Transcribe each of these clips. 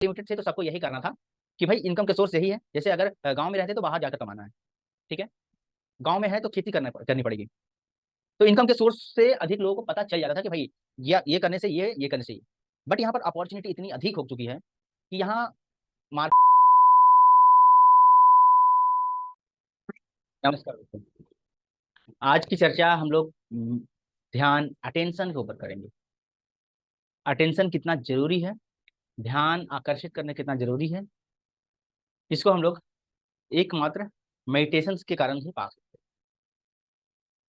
Limited थे तो सबको यही करना था कि भाई इनकम के सोर्स यही है। जैसे अगर गांव में रहते तो बाहर जाकर कमाना है, ठीक है। गांव में है तो खेती करनी पड़ेगी। तो इनकम के सोर्स से अधिक लोगों को पता चल जाता था कि भाई ये करने से ये करने से ये। बट यहाँ पर अपॉर्चुनिटी इतनी अधिक हो चुकी है कि यहाँ मार्केट। नमस्कार दोस्तों। आज की चर्चा हम लोग ध्यान अटेंशन के ऊपर करेंगे। अटेंशन कितना जरूरी है, ध्यान आकर्षित करना कितना जरूरी है, इसको हम लोग एकमात्र मेडिटेशन के कारण ही पा सकते हैं।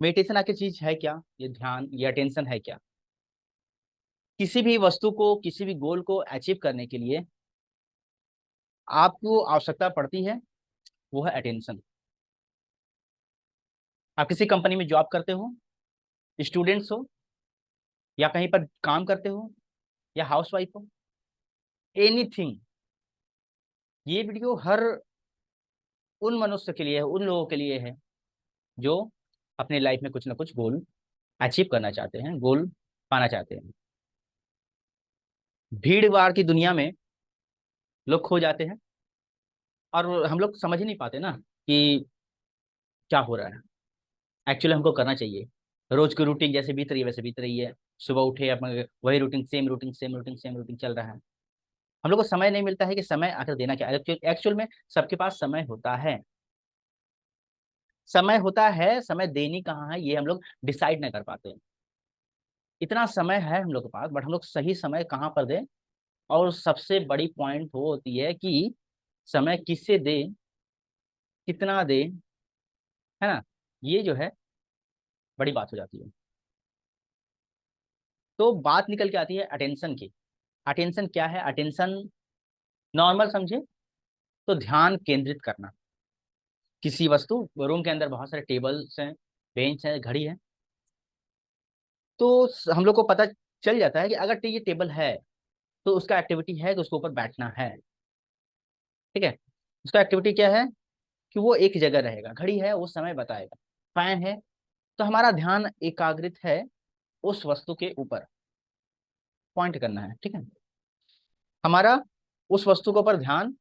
मेडिटेशन आखिर चीज है क्या, ये ध्यान ये अटेंशन है क्या। किसी भी वस्तु को किसी भी गोल को अचीव करने के लिए आपको आवश्यकता पड़ती है, वो है अटेंशन। आप किसी कंपनी में जॉब करते हो, स्टूडेंट्स हो, या कहीं पर काम करते हो, या हाउसवाइफ हो, एनीथिंग। ये वीडियो हर उन मनुष्य के लिए है, उन लोगों के लिए है जो अपने लाइफ में कुछ ना कुछ गोल अचीव करना चाहते हैं, गोल पाना चाहते हैं। भीड़ भाड़ की दुनिया में लोग खो जाते हैं और हम लोग समझ ही नहीं पाते ना कि क्या हो रहा है। एक्चुअली हमको करना चाहिए। रोज की रूटीन जैसे बीत रही है वैसे बीत रही है। सुबह उठे अपना वही routine, same routine same routine same routine चल रहा है। हम लोग को समय नहीं मिलता है कि समय आकर देना क्या है। एक्चुअल में सबके पास समय होता है, समय होता है, समय देनी कहाँ है ये हम लोग डिसाइड नहीं कर पाते। इतना समय है हम लोग के पास, बट हम लोग सही समय कहाँ पर दें। और सबसे बड़ी पॉइंट वो होती है कि समय किससे दे, कितना दे, है ना। ये जो है बड़ी बात हो जाती है। तो बात निकल के आती है अटेंशन की। अटेंशन क्या है? अटेंशन नॉर्मल समझे तो ध्यान केंद्रित करना। किसी वस्तु, रूम के अंदर बहुत सारे टेबल्स हैं, बेंच है, घड़ी है। तो हम लोग को पता चल जाता है कि अगर ये टेबल है तो उसका एक्टिविटी है कि उसके ऊपर बैठना है, ठीक है। उसका एक्टिविटी क्या है कि वो एक जगह रहेगा। घड़ी है वो समय बताएगा। फैन है तो हमारा ध्यान एकाग्रित है उस वस्तु के ऊपर, पॉइंट करना है, ठीक है। हमारा उस वस्तु के ऊपर ध्यान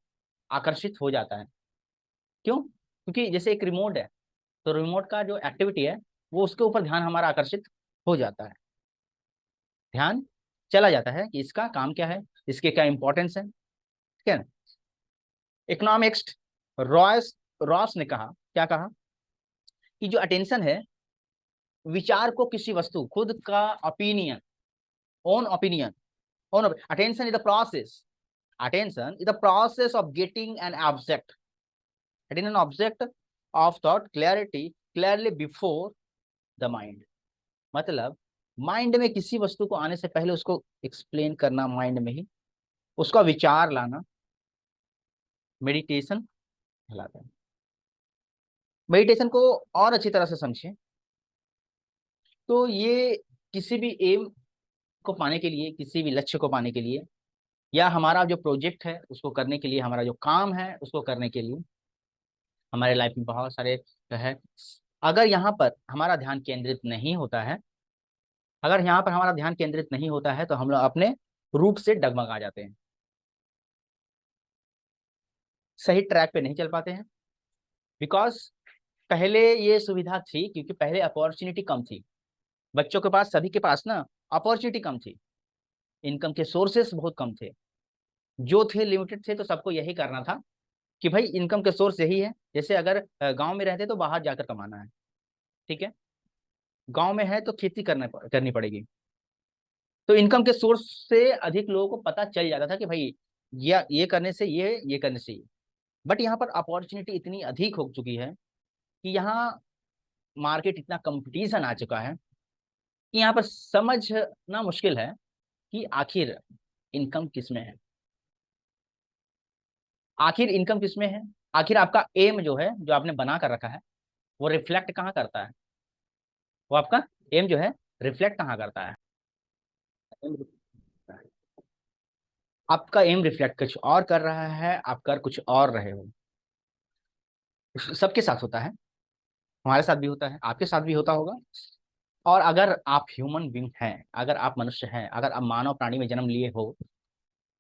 आकर्षित हो जाता है। क्यों? क्योंकि जैसे एक रिमोट है तो रिमोट का जो एक्टिविटी है वो उसके ऊपर ध्यान हमारा आकर्षित हो जाता है। ध्यान चला जाता है कि इसका काम क्या है, इसके क्या इंपॉर्टेंस है, ठीक है ना। इकोनॉमिक्स रॉयस रॉस ने कहा, क्या कहा कि जो अटेंशन है, विचार को किसी वस्तु, खुद का opinion, own opinion, own attention is the process, attention is the process of getting an object, getting an object of thought clarity clearly before the mind। मतलब माइंड में किसी वस्तु को आने से पहले उसको एक्सप्लेन करना, माइंड में ही उसका विचार लाना, मेडिटेशन कहलाता है। मेडिटेशन को और अच्छी तरह से समझें तो ये किसी भी एम को पाने के लिए, किसी भी लक्ष्य को पाने के लिए, या हमारा जो प्रोजेक्ट है उसको करने के लिए, हमारा जो काम है उसको करने के लिए, हमारे लाइफ में बहुत सारे है। अगर यहाँ पर हमारा ध्यान केंद्रित नहीं होता है, अगर यहाँ पर हमारा ध्यान केंद्रित नहीं होता है तो हम लोग अपने रूट से डगमगा जाते हैं, सही ट्रैक पे नहीं चल पाते हैं। बिकॉज पहले ये सुविधा थी, क्योंकि पहले अपॉर्चुनिटी कम थी। बच्चों के पास, सभी के पास ना अपॉर्चुनिटी कम थी, इनकम के सोर्सेस बहुत कम थे। जो थे लिमिटेड थे तो सबको यही करना था कि भाई इनकम के सोर्स यही है। जैसे अगर गांव में रहते तो बाहर जाकर कमाना है, ठीक है। गांव में है तो खेती करनी पड़ेगी। तो इनकम के सोर्स से अधिक लोगों को पता चल जाता था कि भाई ये करने से ये करने से ये। बट यहाँ पर अपॉर्चुनिटी इतनी अधिक हो चुकी है कि यहाँ मार्केट इतना कंपटीशन आ चुका है कि यहाँ पर समझना मुश्किल है कि आखिर इनकम किस में है, आखिर इनकम किस में है। आखिर आपका एम जो है, जो आपने बना कर रखा है, वो रिफ्लेक्ट कहाँ करता है, वो आपका एम जो है रिफ्लेक्ट कहाँ करता है। आपका एम रिफ्लेक्ट कुछ और कर रहा है, आप कर कुछ और रहे हो। सबके साथ होता है, हमारे साथ भी होता है, आपके साथ भी होता होगा। और अगर आप ह्यूमन बींग हैं, अगर आप मनुष्य हैं, अगर आप मानव प्राणी में जन्म लिए हो,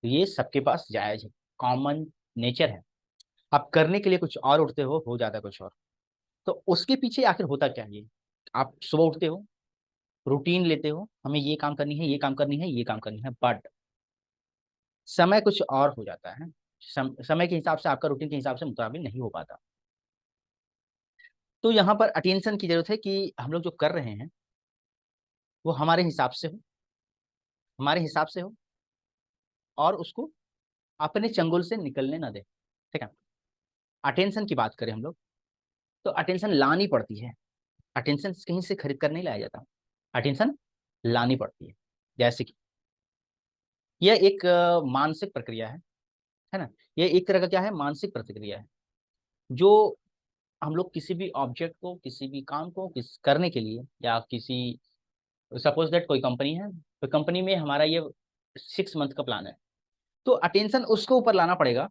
तो ये सबके पास जायज है, कॉमन नेचर है। आप करने के लिए कुछ और उठते हो जाता है कुछ और। तो उसके पीछे आखिर होता क्या है ये? आप सुबह उठते हो, रूटीन लेते हो, हमें ये काम करनी है, ये काम करनी है, ये काम करनी है, बट समय कुछ और हो जाता है। समय के हिसाब से, आपका रूटीन के हिसाब से मुताबिक नहीं हो पाता। तो यहाँ पर अटेंशन की जरूरत है कि हम लोग जो कर रहे हैं वो हमारे हिसाब से हो, हमारे हिसाब से हो, और उसको अपने चंगुल से निकलने ना दे। ठीक है। अटेंशन की बात करें हम लोग, तो अटेंशन लानी पड़ती है। अटेंशन कहीं से खरीद कर नहीं लाया जाता, अटेंशन लानी पड़ती है। जैसे कि यह एक मानसिक प्रक्रिया है ना। यह एक तरह का क्या है, मानसिक प्रतिक्रिया है, जो हम लोग किसी भी ऑब्जेक्ट को, किसी भी काम को करने के लिए, या किसी, सपोज दैट कोई कंपनी है, तो कंपनी में हमारा ये 6 मंथ का प्लान है, तो अटेंशन उसको ऊपर लाना पड़ेगा।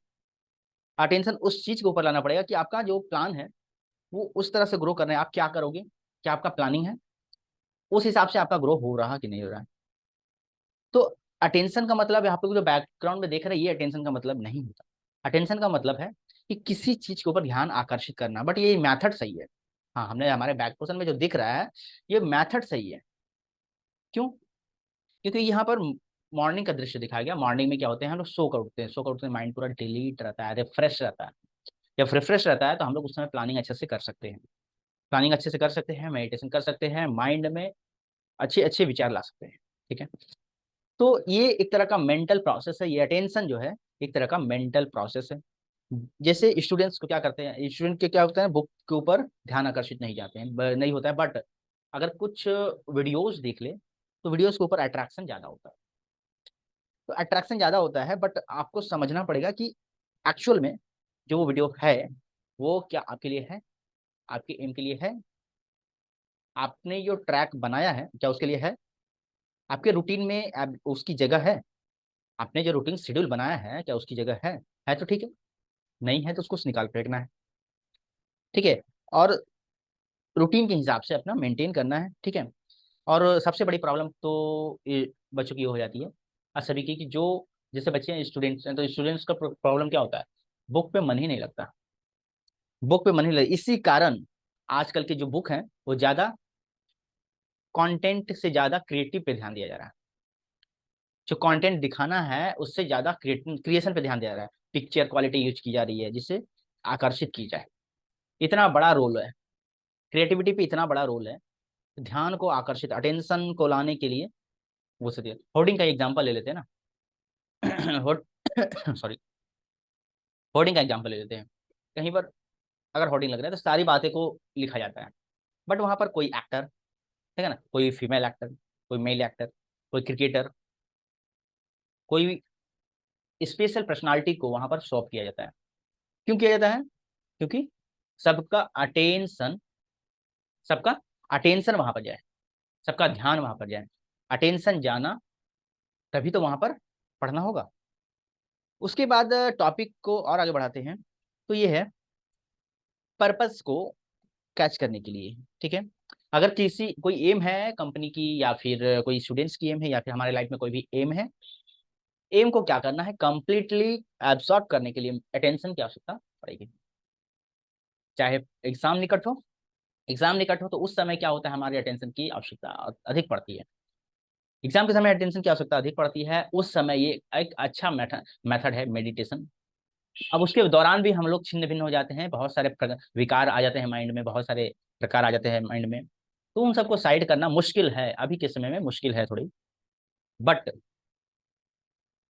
अटेंशन उस चीज के ऊपर लाना पड़ेगा कि आपका जो प्लान है वो उस तरह से ग्रो करना है। आप क्या करोगे, क्या आपका प्लानिंग है, उस हिसाब से आपका ग्रो हो रहा कि नहीं हो रहा है। तो अटेंशन का मतलब है, आप लोग जो बैकग्राउंड में देख रहे हैं, ये अटेंशन का मतलब नहीं होता। अटेंशन का मतलब है कि किसी चीज के ऊपर ध्यान आकर्षित करना, बट ये मैथड सही है। हाँ, हमने हमारे बैक पोर्शन में जो दिख रहा है, ये मैथड सही है। क्यों? क्योंकि यहाँ पर मॉर्निंग का दृश्य दिखाया गया। मॉर्निंग में क्या होते हैं, हम लोग सो कर उठते हैं, सो कर उठते हैं, माइंड पूरा डिलीट रहता है, रिफ्रेश रहता है। जब रिफ्रेश रहता है तो हम लोग उस समय प्लानिंग अच्छे से कर सकते हैं, प्लानिंग अच्छे से कर सकते हैं, मेडिटेशन कर सकते हैं, माइंड में अच्छे अच्छे विचार ला सकते हैं। ठीक है। तो ये एक तरह का मेंटल प्रोसेस है, ये अटेंशन जो है एक तरह का मेंटल प्रोसेस है। जैसे स्टूडेंट्स को क्या करते हैं, स्टूडेंट के क्या होता है, बुक के ऊपर ध्यान आकर्षित नहीं जाते हैं, नहीं होता है, बट अगर कुछ वीडियोस देख ले तो वीडियोस के ऊपर अट्रैक्शन ज्यादा होता है। तो अट्रैक्शन ज्यादा होता है, बट आपको समझना पड़ेगा कि एक्चुअल में जो वो वीडियो है वो क्या आपके लिए है, आपके एम के लिए है, आपने जो ट्रैक बनाया है क्या उसके लिए है, आपके रूटीन में उसकी जगह है, आपने जो रूटीन शेड्यूल बनाया है क्या उसकी जगह है तो ठीक है, नहीं है तो उसको निकाल फेंकना है। ठीक है। और रूटीन के हिसाब से अपना मेंटेन करना है। ठीक है। और सबसे बड़ी प्रॉब्लम तो ये बच्चों की हो जाती है, और सभी की, कि जो जैसे बच्चे हैं, स्टूडेंट्स हैं, तो स्टूडेंट्स का प्रॉब्लम क्या होता है, बुक पे मन ही नहीं लगता, बुक पे मन ही नहीं लगता। इसी कारण आजकल की जो बुक है वो ज्यादा कंटेंट से ज्यादा क्रिएटिव पे ध्यान दिया जा रहा है। जो कंटेंट दिखाना है उससे ज्यादा क्रिएशन पे ध्यान दिया जा रहा है, पिक्चर क्वालिटी यूज की जा रही है जिससे आकर्षित की जाए। इतना बड़ा रोल है, क्रिएटिविटी पे इतना बड़ा रोल है, ध्यान को आकर्षित, अटेंशन को लाने के लिए वो सही। होर्डिंग का एग्जांपल ले लेते हैं ना। सॉरी, होर्डिंग का एग्जांपल ले लेते हैं। कहीं पर अगर होर्डिंग लग रहा है तो सारी बातें को लिखा जाता है, बट वहां पर कोई एक्टर, ठीक है ना, कोई फीमेल एक्टर, कोई मेल एक्टर, कोई क्रिकेटर, कोई स्पेशल पर्सनालिटी को वहां पर शॉप किया जाता है। क्यों किया जाता है? क्योंकि सबका अटेंशन, सबका अटेंशन वहां पर जाए, सबका ध्यान वहां पर जाए। अटेंशन जाना तभी तो वहां पर पढ़ना होगा। उसके बाद टॉपिक को और आगे बढ़ाते हैं, तो ये है पर्पस को कैच करने के लिए। ठीक है। अगर किसी कोई एम है कंपनी की, या फिर कोई स्टूडेंट्स की एम है, या फिर हमारे लाइफ में कोई भी एम है, एम को क्या करना है, कंप्लीटली एब्सॉर्ब करने के लिए अटेंशन की आवश्यकता पड़ेगी। चाहे एग्जाम निकट हो, एग्जाम निकट हो तो उस समय क्या होता है, हमारी अटेंशन की आवश्यकता अधिक पड़ती है। एग्जाम के समय अटेंशन की आवश्यकता अधिक पड़ती है, उस समय ये एक अच्छा मेथड मेथड है मेडिटेशन। अब उसके दौरान भी हम लोग छिन्न भिन्न हो जाते हैं, बहुत सारे विकार आ जाते हैं माइंड में, बहुत सारे प्रकार आ जाते हैं माइंड में, तो उन सबको साइड करना मुश्किल है, अभी के समय में मुश्किल है थोड़ी। बट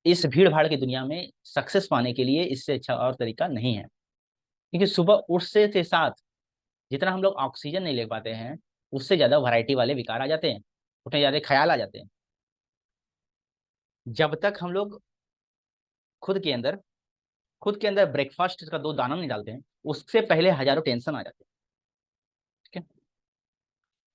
इस भीड़ भाड़ की दुनिया में सक्सेस पाने के लिए इससे अच्छा और तरीका नहीं है। क्योंकि सुबह उठने के साथ जितना हम लोग ऑक्सीजन नहीं ले पाते हैं, उससे ज्यादा वैरायटी वाले विकार आ जाते हैं, उतने ज्यादा ख्याल आ जाते हैं। जब तक हम लोग खुद के अंदर खुद के अंदर ब्रेकफास्ट का 2 दाना नहीं डालते हैं, उससे पहले हजारों टेंशन आ जाते हैं। ठीक है।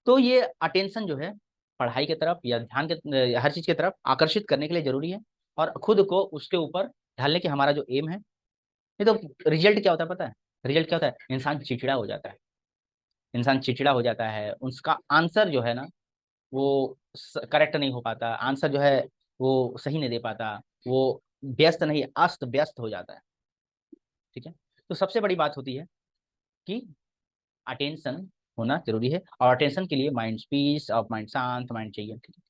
तो ये अटेंशन जो है पढ़ाई की तरफ या ध्यान के हर चीज की तरफ आकर्षित करने के लिए जरूरी है, और खुद को उसके ऊपर ढालने की हमारा जो एम है। नहीं तो रिजल्ट क्या होता है पता है? रिजल्ट क्या होता है, इंसान चिड़चिड़ा हो जाता है, इंसान चिड़चिड़ा हो जाता है, उसका आंसर जो है ना वो करेक्ट नहीं हो पाता, आंसर जो है वो सही नहीं दे पाता, वो व्यस्त नहीं, अस्त व्यस्त हो जाता है। ठीक है, तो सबसे बड़ी बात होती है कि अटेंशन होना जरूरी है, और अटेंशन के लिए माइंड पीस और माइंड शांत माइंड चाहिए। ठीक है,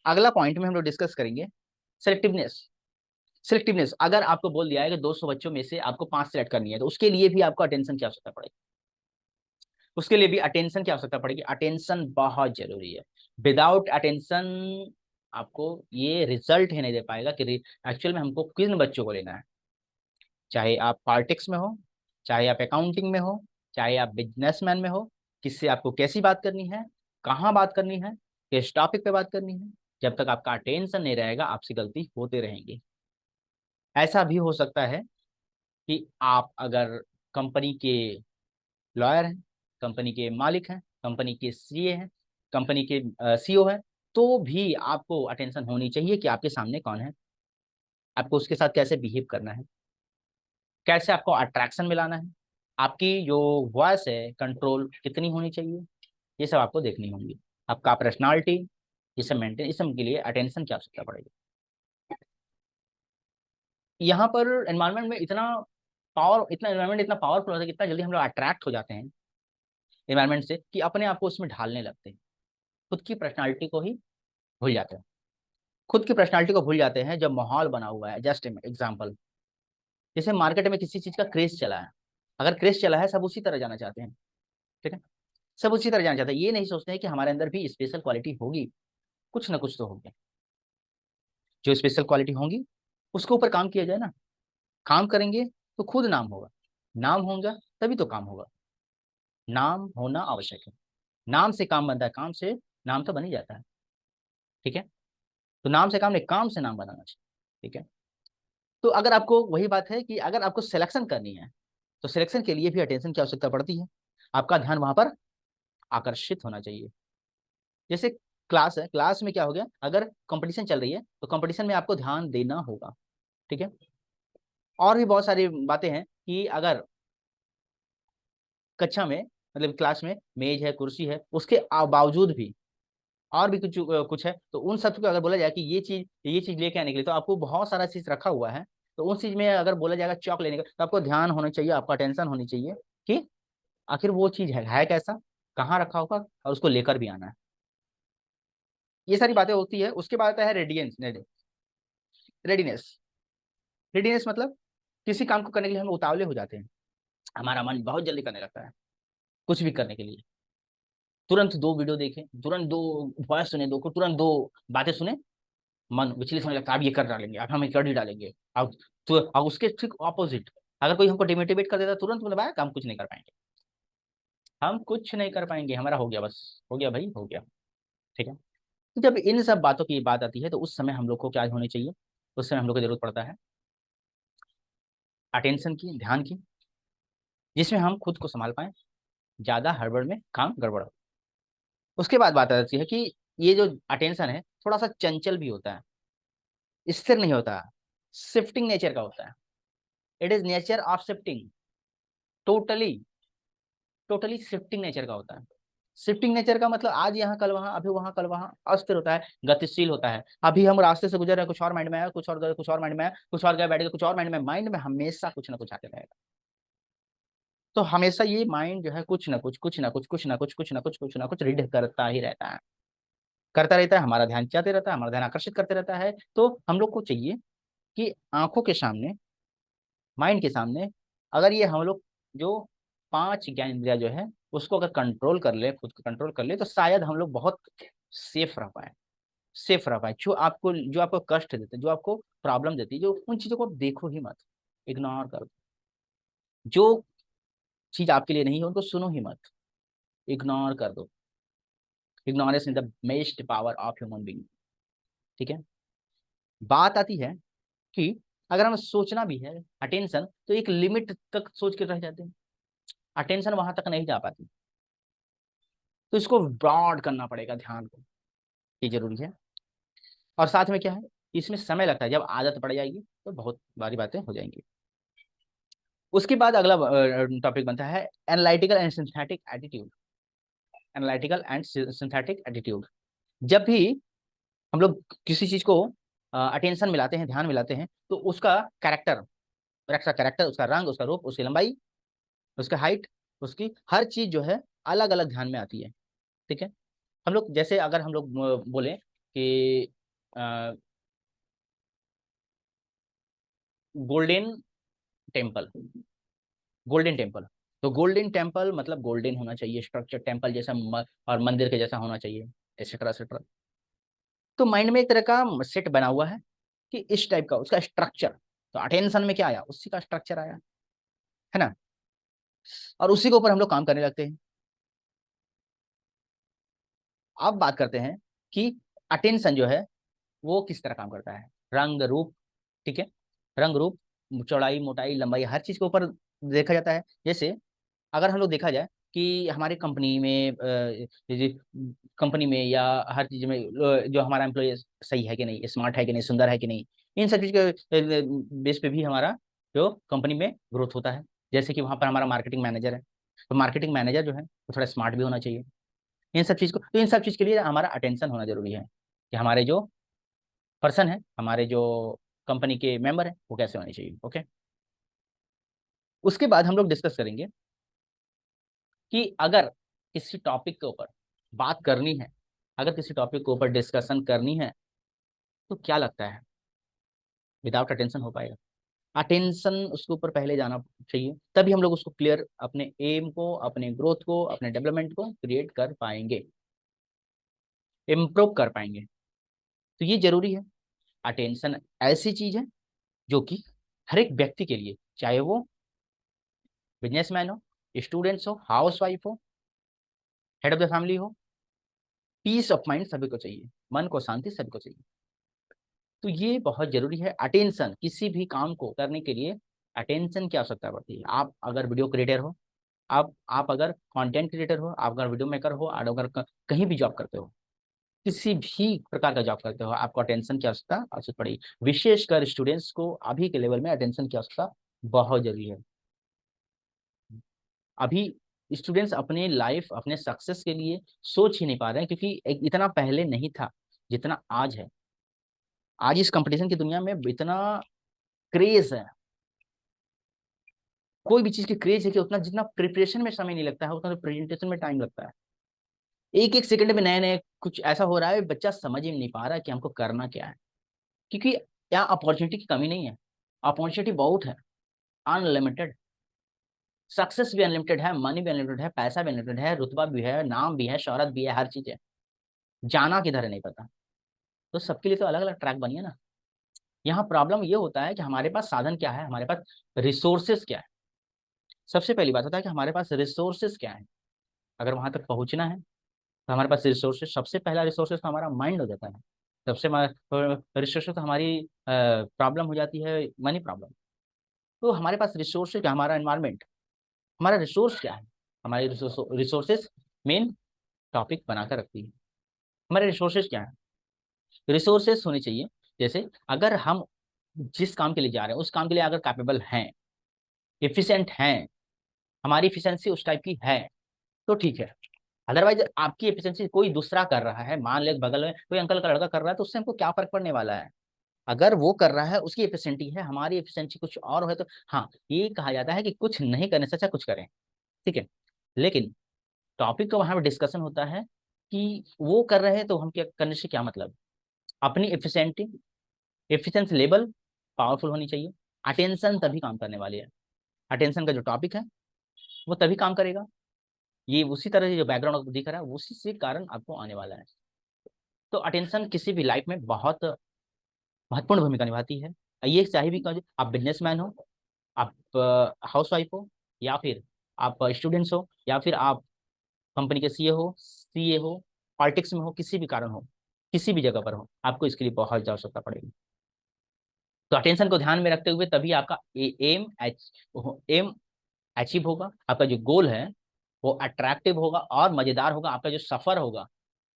अगला पॉइंट में हम लोग डिस्कस करेंगे सिलेक्टिवनेस। सिलेक्टिवनेस, अगर आपको बोल दिया है कि 200 बच्चों में से आपको 5 सेलेक्ट करनी है, तो उसके लिए भी आपको अटेंशन की आवश्यकता पड़ेगी। उसके लिए भी अटेंशन की आवश्यकता पड़ेगी। अटेंशन बहुत जरूरी है। विदाउट अटेंशन आपको ये रिजल्ट ही नहीं दे पाएगा कि एक्चुअल में हमको किन बच्चों को लेना है। चाहे आप पॉलिटिक्स में हो, चाहे आप अकाउंटिंग में हो, चाहे आप बिजनेसमैन में हो, किससे आपको कैसी बात करनी है, कहाँ बात करनी है, किस टॉपिक पे बात करनी है, जब तक आपका अटेंशन नहीं रहेगा आपसे गलती होते रहेंगी। ऐसा भी हो सकता है कि आप अगर कंपनी के लॉयर हैं, कंपनी के मालिक हैं, कंपनी के सीए हैं, कंपनी के सीईओ हैं, तो भी आपको अटेंशन होनी चाहिए कि आपके सामने कौन है, आपको उसके साथ कैसे बिहेव करना है, कैसे आपको अट्रैक्शन मिलाना है, आपकी जो वॉइस है कंट्रोल कितनी होनी चाहिए, ये सब आपको देखनी होंगी। आपका पर्सनालिटी, ये सब मेंटेन, इस सब के लिए अटेंशन की आवश्यकता पड़ेगी। यहाँ पर एनवायरनमेंट में इतना पावर, इतना एनवायरनमेंट इतना पावरफुल होता है कि इतना जल्दी हम लोग अट्रैक्ट हो जाते हैं एनवायरनमेंट से कि अपने आप को उसमें ढालने लगते हैं, खुद की पर्सनालिटी को ही भूल जाते हैं। खुद की पर्सनालिटी को भूल जाते हैं जब माहौल बना हुआ है। जस्ट एग्जाम्पल, जैसे मार्केट में किसी चीज का क्रेज चला है, अगर क्रेज चला है सब उसी तरह जाना चाहते हैं। ठीक है, सब उसी तरह जाना चाहते हैं, ये नहीं सोचते हैं कि हमारे अंदर भी स्पेशल क्वालिटी होगी, कुछ ना कुछ तो होगी। जो स्पेशल क्वालिटी होगी उसके ऊपर काम किया जाए ना, काम करेंगे तो खुद नाम होगा, नाम होगा तभी तो काम होगा। नाम होना आवश्यक है, नाम से काम बनता है, काम से नाम तो बन ही जाता है। ठीक है, तो नाम से काम नहीं, काम से नाम बनाना चाहिए। ठीक है, तो अगर आपको वही बात है कि अगर आपको सिलेक्शन करनी है, तो सिलेक्शन के लिए भी अटेंशन की आवश्यकता पड़ती है। आपका ध्यान वहां पर आकर्षित होना चाहिए। जैसे क्लास है, क्लास में क्या हो गया, अगर कंपटीशन चल रही है तो कंपटीशन में आपको ध्यान देना होगा। ठीक है, और भी बहुत सारी बातें हैं कि अगर कक्षा में, मतलब क्लास में मेज है, कुर्सी है, उसके बावजूद भी और भी कुछ है, तो उन सब को अगर बोला जाए कि ये चीज लेके आने के लिए, तो आपको बहुत सारा चीज रखा हुआ है, तो उस चीज में अगर बोला जाएगा चौक लेने का, तो आपको ध्यान होना चाहिए, आपका अटेंशन होनी चाहिए कि आखिर वो चीज है कैसा, कहाँ रखा होगा, और उसको लेकर भी आना है। ये सारी बातें होती है। उसके बाद आता है रेडियंस, रेडीनेस। रेडीनेस मतलब किसी काम को करने के लिए हम उतावले हो जाते हैं, हमारा मन बहुत जल्दी करने लगता है कुछ भी करने के लिए। तुरंत 2 वीडियो देखें, तुरंत 2 वॉइस सुने, दो को तुरंत 2 बातें सुने, मन विचलित होने लगता है, अब ये कर डालेंगे, अब हम ये कर ही डालेंगे। अब तो अब उसके ठीक ऑपोजिट, अगर कोई हमको डिमोटिवेट कर देता है तुरंत, मतलब हम कुछ नहीं कर पाएंगे, हम कुछ नहीं कर पाएंगे, हमारा हो गया, बस हो गया भाई, हो गया। ठीक है, तो जब इन सब बातों की बात आती है, तो उस समय हम लोग को क्या होनी चाहिए, उस समय हम लोग को जरूरत पड़ता है अटेंशन की, ध्यान की, जिसमें हम खुद को संभाल पाए, ज्यादा हड़बड़ में काम गड़बड़ हो। उसके बाद बात आती है कि ये जो अटेंशन है थोड़ा सा चंचल भी होता है, स्थिर नहीं होता, शिफ्टिंग नेचर का होता है। It is nature of shifting, totally totally shifting nature का होता है। शिफ्टिंग नेचर का मतलब आज यहाँ कल वहां, अभी वहां कल वहां, अस्थिर होता है, गतिशील होता है। अभी हम रास्ते से गुजर रहे हैं, कुछ और माइंड में आया, कुछ और गए, कुछ और माइंड में आया, कुछ और गए बैठ गए, कुछ और माइंड में हमेशा कुछ ना कुछ आते रहेगा। तो हमेशा ये माइंड जो है कुछ ना कुछ, कुछ ना कुछ, कुछ ना कुछ, कुछ ना कुछ, कुछ ना कुछ रीड करता ही रहता है, करता रहता है, हमारा ध्यान जाते रहता है, हमारा ध्यान आकर्षित करते रहता है। तो हम लोग को चाहिए कि आंखों के सामने, माइंड के सामने, अगर ये हम लोग जो 5 ज्ञान इंद्रिया जो है उसको अगर कंट्रोल कर ले, खुद को कंट्रोल कर ले, तो शायद हम लोग बहुत सेफ रह पाए। सेफ रह पाए। जो आपको कष्ट देते, जो आपको प्रॉब्लम देती, जो उन चीजों को आप देखो ही मत, इग्नोर कर दो। जो चीज आपके लिए नहीं है उनको सुनो ही मत, इग्नोर कर दो। Ignorance is the best power of human being. ठीक है, बात आती है कि अगर हमें सोचना भी है अटेंशन, तो एक लिमिट तक सोच के रह जाते हैं, अटेंशन वहां तक नहीं जा पाती, तो इसको ब्रॉड करना पड़ेगा ध्यान को, ये जरूरी है। और साथ में क्या है, इसमें समय लगता है, जब आदत पड़ जाएगी तो बहुत बारी बातें हो जाएंगी। उसके बाद अगला टॉपिक बनता है analytical and synthetic attitude. Analytical and synthetic attitude, जब भी हम लोग किसी चीज को अटेंशन मिलाते हैं, ध्यान मिलाते हैं, तो उसका कैरेक्टर, उसका कैरेक्टर, उसका रंग, उसका रूप, उसकी लंबाई, उसका हाइट, उसकी हर चीज जो है अलग अलग ध्यान में आती है। ठीक है। हम लोग जैसे अगर हम लोग बोले कि गोल्डन टेम्पल, गोल्डन टेम्पल, तो गोल्डन टेम्पल मतलब गोल्डन होना चाहिए, स्ट्रक्चर टेम्पल जैसा और मंदिर के जैसा होना चाहिए, एक्सेट्रा एक्सेट्रा। तो माइंड में एक तरह का सेट बना हुआ है कि इस टाइप का उसका स्ट्रक्चर, तो अटेंशन में क्या आया, उसी का स्ट्रक्चर आया, है ना। और उसी के ऊपर हम लोग काम करने लगते हैं। अब बात करते हैं कि अटेंशन जो है वो किस तरह काम करता है, रंग रूप। ठीक है। रंग रूप, चौड़ाई मोटाई लंबाई, हर चीज के ऊपर देखा जाता है। जैसे अगर हम लोग देखा जाए कि हमारी कंपनी में कंपनी में या हर चीज में जो हमारा एम्प्लॉय सही है कि नहीं, स्मार्ट है कि नहीं, सुंदर है कि नहीं, इन सब चीज के बेस पे भी हमारा जो कंपनी में ग्रोथ होता है। जैसे कि वहां पर हमारा मार्केटिंग मैनेजर है, तो मार्केटिंग मैनेजर जो है वो थोड़ा स्मार्ट भी होना चाहिए। इन सब चीज को, तो इन सब चीज के लिए हमारा अटेंशन होना जरूरी है कि हमारे जो पर्सन है, हमारे जो कंपनी के मेंबर है, वो कैसे होने चाहिए। ओके। उसके बाद हम लोग डिस्कस करेंगे कि अगर किसी टॉपिक के ऊपर बात करनी है, अगर किसी टॉपिक के ऊपर डिस्कशन करनी है, तो क्या लगता है विदाउट अटेंशन हो पाएगा? अटेंशन उसके ऊपर पहले जाना चाहिए, तभी हम लोग उसको क्लियर, अपने एम को, अपने ग्रोथ को, अपने डेवलपमेंट को क्रिएट कर पाएंगे, इम्प्रूव कर पाएंगे। तो ये जरूरी है। अटेंशन ऐसी चीज है जो कि हर एक व्यक्ति के लिए, चाहे वो बिजनेसमैन हो, स्टूडेंट्स हो, हाउस वाइफ हो, हेड ऑफ द फैमिली हो, पीस ऑफ माइंड सभी को चाहिए, मन को शांति सभी को चाहिए। तो ये बहुत जरूरी है। अटेंशन किसी भी काम को करने के लिए अटेंशन की आवश्यकता पड़ती है। आप अगर वीडियो क्रिएटर हो, आप अगर कंटेंट क्रिएटर हो, आप अगर वीडियो मेकर हो, आप अगर कहीं भी जॉब करते हो, किसी भी प्रकार का जॉब करते हो, आपको अटेंशन की आवश्यकता पड़ेगी। विशेषकर स्टूडेंट्स को अभी के लेवल में अटेंशन की आवश्यकता बहुत जरूरी है। अभी स्टूडेंट्स अपने लाइफ, अपने सक्सेस के लिए सोच ही नहीं पा रहे हैं, क्योंकि इतना पहले नहीं था जितना आज है। आज इस कंपटीशन की दुनिया में इतना क्रेज है, कोई भी चीज की क्रेज है कि उतना, जितना प्रिपरेशन में समय नहीं लगता है, उतना तो प्रेजेंटेशन में टाइम लगता है। एक एक सेकंड में नए नए कुछ ऐसा हो रहा है, बच्चा समझ ही नहीं पा रहा है कि हमको करना क्या है। क्योंकि यहाँ अपॉर्चुनिटी की कमी नहीं है, अपॉर्चुनिटी बहुत है, अनलिमिटेड। सक्सेस भी अनलिमिटेड है, मनी भी अनलिमिटेड है, पैसा भी अनलिमिटेड है, रुतबा भी है, नाम भी है, शोहरत भी है, हर चीज है। जाना किधर है नहीं पता। तो सबके लिए तो अलग अलग ट्रैक बनिए ना। यहाँ प्रॉब्लम ये होता है कि हमारे पास साधन क्या है, हमारे पास रिसोर्सेस क्या है। सबसे पहली बात होता है कि हमारे पास रिसोर्सेस क्या है। अगर वहां तक पहुंचना है तो हमारे पास रिसोर्सेज, सबसे पहला रिसोर्सेज तो हमारा माइंड हो जाता है। सबसे रिसोर्सेज तो हमारी प्रॉब्लम हो जाती है, मनी प्रॉब्लम। तो हमारे पास रिसोर्सेज क्या, हमारा एनवायरमेंट, हमारा रिसोर्स क्या है, हमारे रिसोर्सेज मेन टॉपिक बनाकर रखती है। हमारे रिसोर्सेज क्या है, रिसोर्सेज होने चाहिए। जैसे अगर हम जिस काम के लिए जा रहे हैं, उस काम के लिए अगर कैपेबल हैं, इफिशिएंट हैं, हमारी इफिशिएंसी उस टाइप की है, तो ठीक है। अदरवाइज आपकी एफिशिएंसी कोई दूसरा कर रहा है, मान ले बगल में कोई अंकल का लड़का कर रहा है, तो उससे हमको क्या फर्क पड़ने वाला है। अगर वो कर रहा है, उसकी एफिशिएंसी है, हमारी एफिशिएंसी कुछ और है, तो हाँ, ये कहा जाता है कि कुछ नहीं करने से अच्छा कुछ करें। ठीक है। लेकिन टॉपिक तो वहां पर डिस्कशन होता है कि वो कर रहे हैं तो हम क्या करने से क्या मतलब। अपनी एफिशिएंसी, एफिशिएंसी लेवल पावरफुल होनी चाहिए। अटेंशन तभी काम करने वाली है। अटेंशन का जो टॉपिक है वो तभी काम करेगा। ये उसी तरह से जो बैकग्राउंड दिख रहा है उसी से कारण आपको आने वाला है। तो अटेंशन किसी भी लाइफ में बहुत महत्वपूर्ण भूमिका निभाती है। ये चाहे भी कहो, आप बिजनेसमैन हो, आप हाउस वाइफ हो, या फिर आप स्टूडेंट्स हो, या फिर आप कंपनी के सीए हो, पॉलिटिक्स में हो, किसी भी कारण हो, किसी भी जगह पर हो, आपको इसके लिए बहुत ज़्यादा आवश्यकता पड़ेगी। तो अटेंशन को ध्यान में रखते हुए तभी आपका एम अचीव होगा, आपका जो गोल है वो अट्रैक्टिव होगा और मजेदार होगा। आपका जो सफर होगा,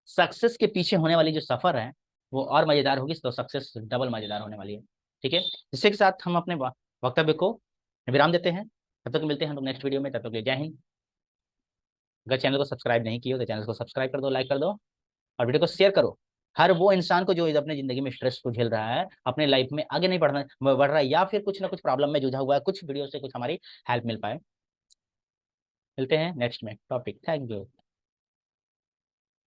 सक्सेस के पीछे होने वाली जो सफर है वो और मजेदार होगी, तो सक्सेस डबल मजेदार होने वाली है। ठीक है। इसी के साथ हम अपने वक्तव्य को विराम देते हैं। तब तक मिलते हैं हम लोग नेक्स्ट वीडियो में। तब तक के लिए जय हिंद। अगर चैनल को सब्सक्राइब नहीं किया तो चैनल को सब्सक्राइब कर दो, लाइक कर दो और वीडियो को शेयर करो। हर वो इंसान को जो अपने जिंदगी में स्ट्रेस को झेल रहा है, अपने लाइफ में आगे नहीं बढ़ रहा है, या फिर कुछ ना कुछ प्रॉब्लम में जूझा हुआ है, कुछ वीडियो से कुछ हमारी हेल्प मिल पाए। मिलते हैं नेक्स्ट में टॉपिक। Thank you.